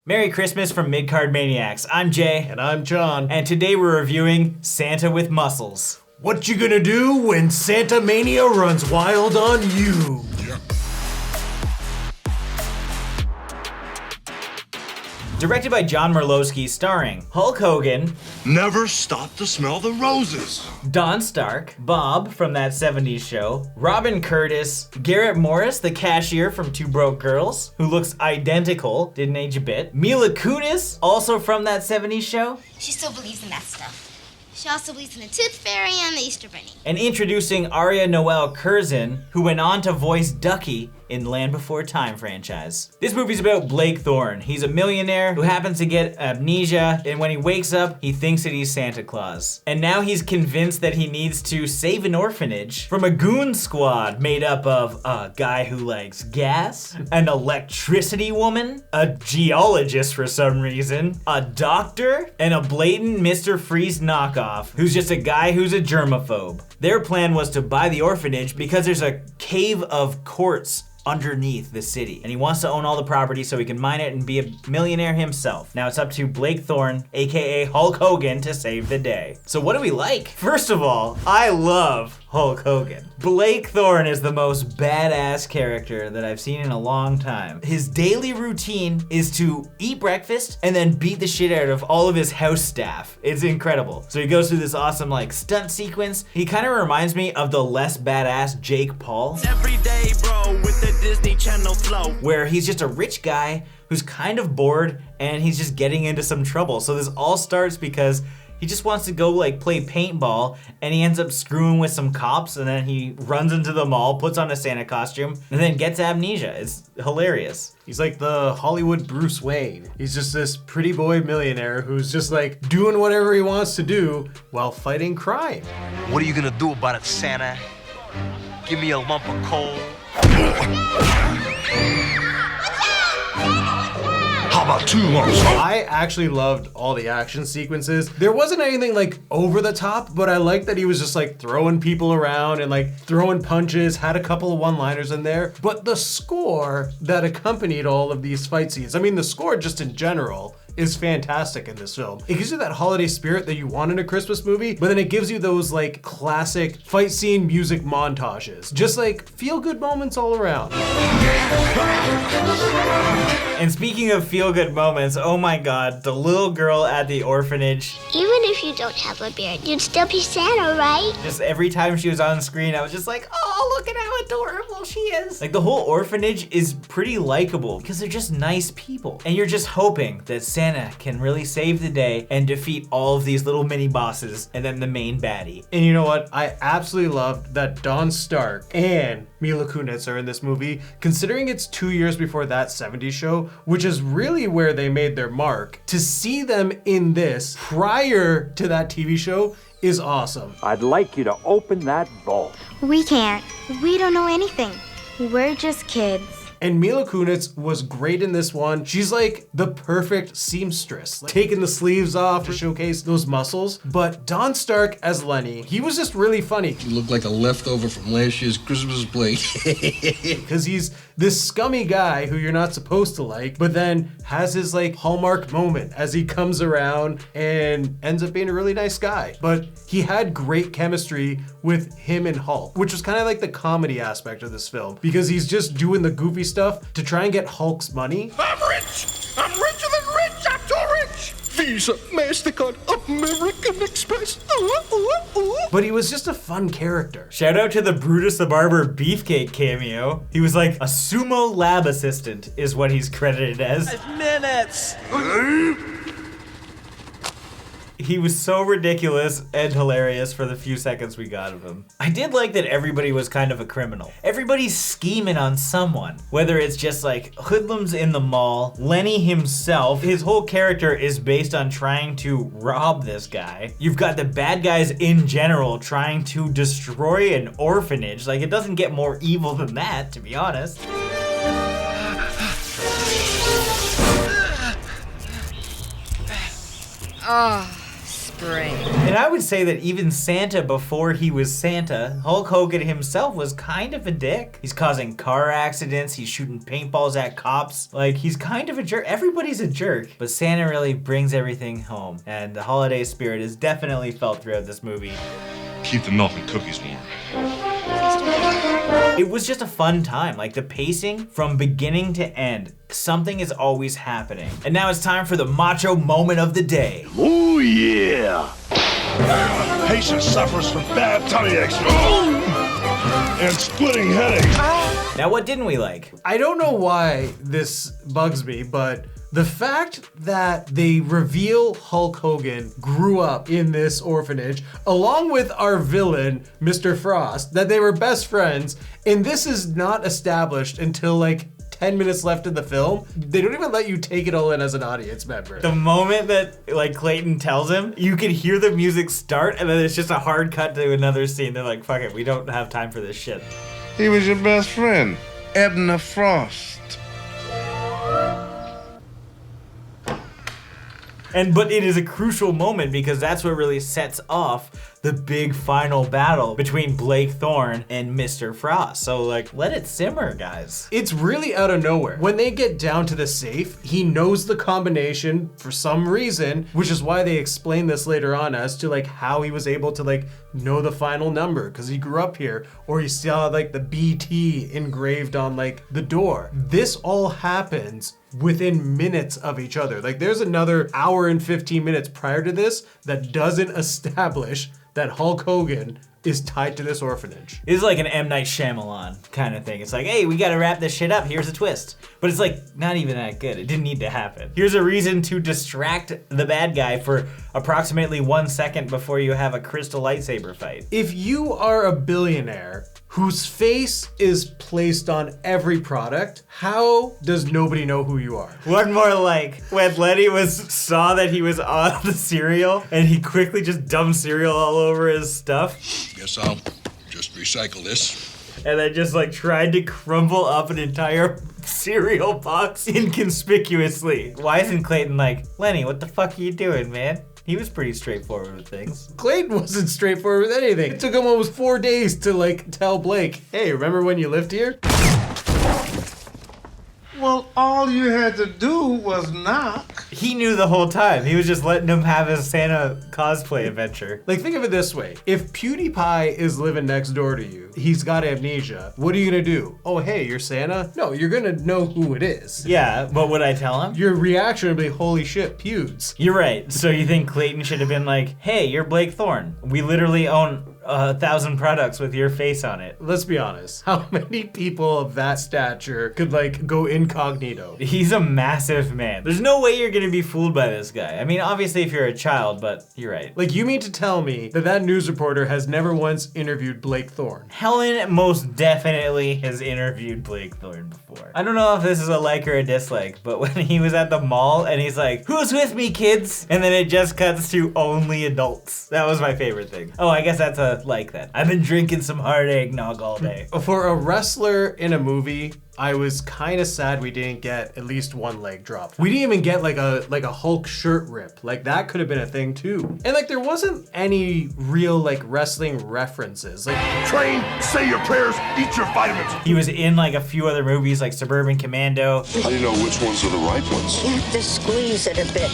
Merry Christmas from Midcard Maniacs. I'm Jay. And I'm John. And today we're reviewing Santa with Muscles. What you gonna do when Santa Mania runs wild on you? Directed by John Murlowski, starring Hulk Hogan, Never stop to smell the roses. Don Stark, Bob from That 70s Show, Robin Curtis, Garrett Morris, the cashier from Two Broke Girls, who looks identical, didn't age a bit, Mila Kunis, also from That 70s Show. She still believes in that stuff. She also believes in the Tooth Fairy and the Easter Bunny. And introducing Arya Noel Curzon, who went on to voice Ducky in Land Before Time franchise. This movie's about Blake Thorne. He's a millionaire who happens to get amnesia, and when he wakes up, he thinks that he's Santa Claus. And now he's convinced that he needs to save an orphanage from a goon squad made up of a guy who likes gas, an electricity woman, a geologist for some reason, a doctor, and a blatant Mr. Freeze knockoff, who's just a guy who's a germaphobe. Their plan was to buy the orphanage because there's a cave of quartz underneath the city, and he wants to own all the property so he can mine it and be a millionaire himself. Now it's up to Blake Thorne, aka Hulk Hogan, to save the day. So what do we like? First of all, I love Hulk Hogan. Blake Thorne is the most badass character that I've seen in a long time. His daily routine is to eat breakfast and then beat the shit out of all of his house staff. It's incredible. So he goes through this awesome stunt sequence. He kind of reminds me of the less badass Jake Paul. Every day, bro, with the Disney Channel flow. Where he's just a rich guy who's kind of bored and he's just getting into some trouble. So this all starts because he just wants to go play paintball, and he ends up screwing with some cops, and then he runs into the mall, puts on a Santa costume, and then gets amnesia. It's hilarious. He's like the Hollywood Bruce Wayne. He's just this pretty boy millionaire who's just doing whatever he wants to do while fighting crime. What are you gonna do about it, Santa? Give me a lump of coal? How about 2 lumps? I actually loved all the action sequences. There wasn't anything over the top, but I liked that he was just throwing people around and throwing punches, had a couple of one-liners in there. But the score that accompanied all of these fight scenes, I mean the score just in general, is fantastic in this film. It gives you that holiday spirit that you want in a Christmas movie, but then it gives you those classic fight scene music montages. Just feel-good moments all around. And speaking of feel-good moments, oh my god, the little girl at the orphanage. Even if you don't have a beard, you'd still be Santa, right? Just every time she was on screen, I was just oh, look at how adorable she is. The whole orphanage is pretty likable because they're just nice people. And you're just hoping that Santa can really save the day and defeat all of these little mini bosses and then the main baddie. And you know what? I absolutely loved that Don Stark and Mila Kunis are in this movie, considering it's 2 years before That 70s Show, which is really where they made their mark. To see them in this prior to that TV show is awesome. I'd like you to open that vault. We can't. We don't know anything. We're just kids. And Mila Kunis was great in this one. She's the perfect seamstress, taking the sleeves off to showcase those muscles. But Don Stark as Lenny, he was just really funny. You look like a leftover from last year's Christmas plate. Because he's this scummy guy who you're not supposed to like, but then has his hallmark moment as he comes around and ends up being a really nice guy. But he had great chemistry with him and Hulk, which was kind of the comedy aspect of this film, because he's just doing the goofy stuff to try and get Hulk's money. I'm rich! I'm richer than rich! I'm too rich! Visa, MasterCard, American Express. But he was just a fun character. Shout out to the Brutus the Barber Beefcake cameo. He was a sumo lab assistant is what he's credited as. 5 minutes! He was so ridiculous and hilarious for the few seconds we got of him. I did like that everybody was kind of a criminal. Everybody's scheming on someone. Whether it's just hoodlums in the mall, Lenny himself, his whole character is based on trying to rob this guy. You've got the bad guys in general trying to destroy an orphanage. It doesn't get more evil than that, to be honest. strange. And I would say that even Santa before he was Santa, Hulk Hogan himself was kind of a dick. He's causing car accidents, he's shooting paintballs at cops. Like, he's kind of a jerk. Everybody's a jerk. But Santa really brings everything home. And the holiday spirit is definitely felt throughout this movie. Keep the milk and cookies warm. It was just a fun time. Like, the pacing from beginning to end, something is always happening. And now it's time for the macho moment of the day. Oh, yeah. Patient suffers from bad tummy aches and splitting headaches. Now, what didn't we like? I don't know why this bugs me, but the fact that they reveal Hulk Hogan grew up in this orphanage, along with our villain, Mr. Frost, that they were best friends, and this is not established until like 10 minutes left in the film. They don't even let you take it all in as an audience member. The moment that like Clayton tells him, you can hear the music start and then it's just a hard cut to another scene. They're like, fuck it, we don't have time for this shit. He was your best friend, Edna Frost. But it is a crucial moment because that's what really sets off the big final battle between Blake Thorne and Mr. Frost. So like, let it simmer, guys. It's really out of nowhere. When they get down to the safe, he knows the combination for some reason, which is why they explain this later on as to like how he was able to like know the final number because he grew up here, or he saw like the BT engraved on like the door. This all happens within minutes of each other. Like there's another hour and 15 minutes prior to this that doesn't establish that Hulk Hogan is tied to this orphanage. It's like an M. Night Shyamalan kind of thing. It's like, hey, we gotta wrap this shit up. Here's a twist. But it's like, not even that good. It didn't need to happen. Here's a reason to distract the bad guy for approximately 1 second before you have a crystal lightsaber fight. If you are a billionaire whose face is placed on every product, how does nobody know who you are? One more like when Lenny saw that he was on the cereal and he quickly just dumped cereal all over his stuff. Guess I'll just recycle this. And then just like tried to crumble up an entire cereal box inconspicuously. Why isn't Clayton like, Lenny, what the fuck are you doing, man? He was pretty straightforward with things. Clayton wasn't straightforward with anything. It took him almost 4 days to like tell Blake, hey, remember when you lived here? Well, all you had to do was knock. He knew the whole time. He was just letting him have his Santa cosplay adventure. Like, think of it this way. If PewDiePie is living next door to you, he's got amnesia, what are you gonna do? Oh, hey, you're Santa? No, you're gonna know who it is. Yeah, but would I tell him? Your reaction would be, holy shit, Pewds. You're right. So you think Clayton should have been like, hey, you're Blake Thorne. We literally own 1,000 products with your face on it. Let's be honest. How many people of that stature could like go incognito? He's a massive man. There's no way you're gonna be fooled by this guy. I mean, obviously if you're a child, but you're right. Like, you mean to tell me that that news reporter has never once interviewed Blake Thorne? Helen most definitely has interviewed Blake Thorne before. I don't know if this is a like or a dislike, but when he was at the mall and he's like, who's with me, kids? And then it just cuts to only adults. That was my favorite thing. Oh, I guess that's a like that. I've been drinking some hard eggnog all day. For a wrestler in a movie, I was kind of sad we didn't get at least one leg drop. We didn't even get like a Hulk shirt rip. Like, that could have been a thing too. And like, there wasn't any real like wrestling references. Like, Train, say your prayers, eat your vitamins. He was in like a few other movies like Suburban Commando. How do you know which ones are the right ones? You have to squeeze it a bit.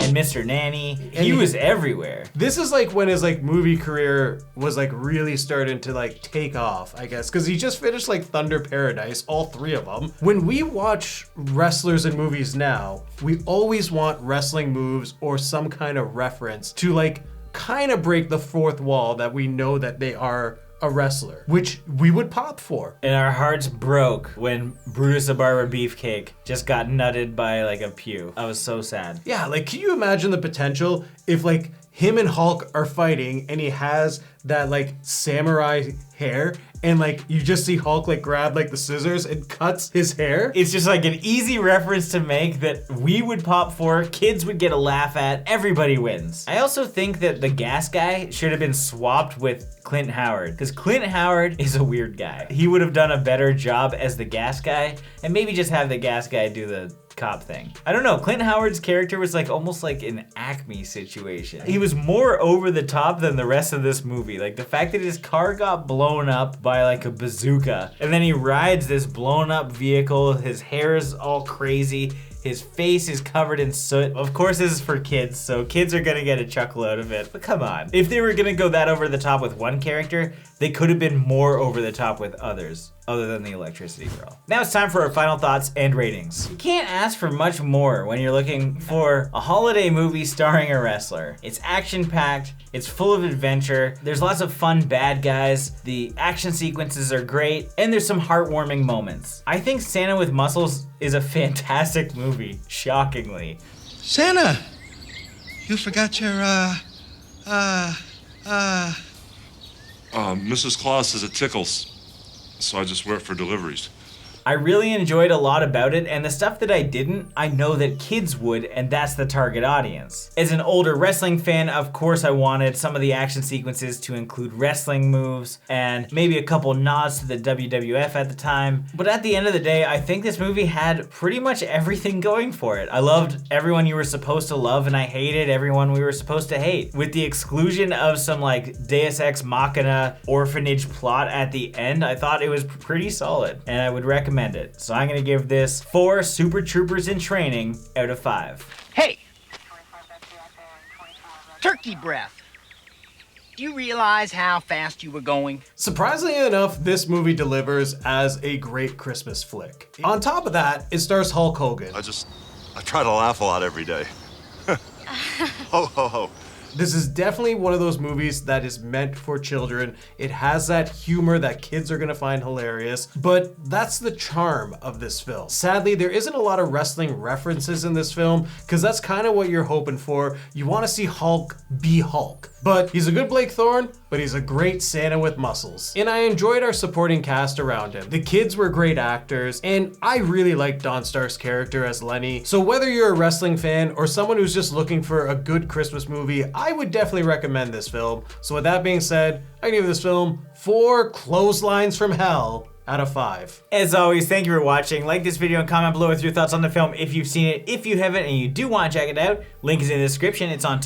And Mr. Nanny. He was everywhere. this is like when his like movie career was like really starting to like take off, I guess, because he just finished like Thunder Paradise, all three of them. When we watch wrestlers in movies now, we always want wrestling moves or some kind of reference to like kind of break the fourth wall that we know that they are a wrestler, which we would pop for. And our hearts broke when Brutus the Barber Beefcake just got nutted by like a pew. I was so sad. Yeah, like, can you imagine the potential if like him and Hulk are fighting and he has that like samurai hair and like you just see Hulk like grab like the scissors and cuts his hair? It's just like an easy reference to make that we would pop for, kids would get a laugh at, everybody wins. I also think that the gas guy should have been swapped with Clint Howard, because Clint Howard is a weird guy. He would have done a better job as the gas guy, and maybe just have the gas guy do the cop thing. I don't know, Clint Howard's character was like almost like an Acme situation. He was more over the top than the rest of this movie. Like the fact that his car got blown up by like a bazooka, and then he rides this blown up vehicle, his hair is all crazy, his face is covered in soot. Of course, this is for kids, so kids are gonna get a chuckle out of it. But come on. If they were gonna go that over the top with one character, they could have been more over the top with others, other than the electricity girl. Now it's time for our final thoughts and ratings. You can't ask for much more when you're looking for a holiday movie starring a wrestler. It's action-packed, it's full of adventure, there's lots of fun bad guys, the action sequences are great, and there's some heartwarming moments. I think Santa with Muscles is a fantastic movie, shockingly. Santa, you forgot your, Mrs. Claus says it tickles, so I just wear it for deliveries. I really enjoyed a lot about it, and the stuff that I didn't, I know that kids would, and that's the target audience. As an older wrestling fan, of course I wanted some of the action sequences to include wrestling moves, and maybe a couple nods to the WWF at the time. But at the end of the day, I think this movie had pretty much everything going for it. I loved everyone you were supposed to love, and I hated everyone we were supposed to hate. With the exclusion of some like Deus Ex Machina orphanage plot at the end, I thought it was pretty solid, and I would recommend it. So I'm gonna give this 4 Super Troopers in Training out of 5. Hey! Turkey breath. Do you realize how fast you were going? Surprisingly enough, this movie delivers as a great Christmas flick. On top of that, it stars Hulk Hogan. I try to laugh a lot every day. Ho, ho, ho. This is definitely one of those movies that is meant for children. It has that humor that kids are gonna find hilarious, but that's the charm of this film. Sadly, there isn't a lot of wrestling references in this film, because that's kind of what you're hoping for. You wanna see Hulk be Hulk. But he's a good Blake Thorne, but he's a great Santa with muscles. And I enjoyed our supporting cast around him. The kids were great actors, and I really liked Don Stark's character as Lenny. So whether you're a wrestling fan or someone who's just looking for a good Christmas movie, I would definitely recommend this film. So with that being said, I give this film 4 clotheslines from hell out of 5. As always, thank you for watching. Like this video and comment below with your thoughts on the film if you've seen it. If you haven't and you do want to check it out, link is in the description. It's on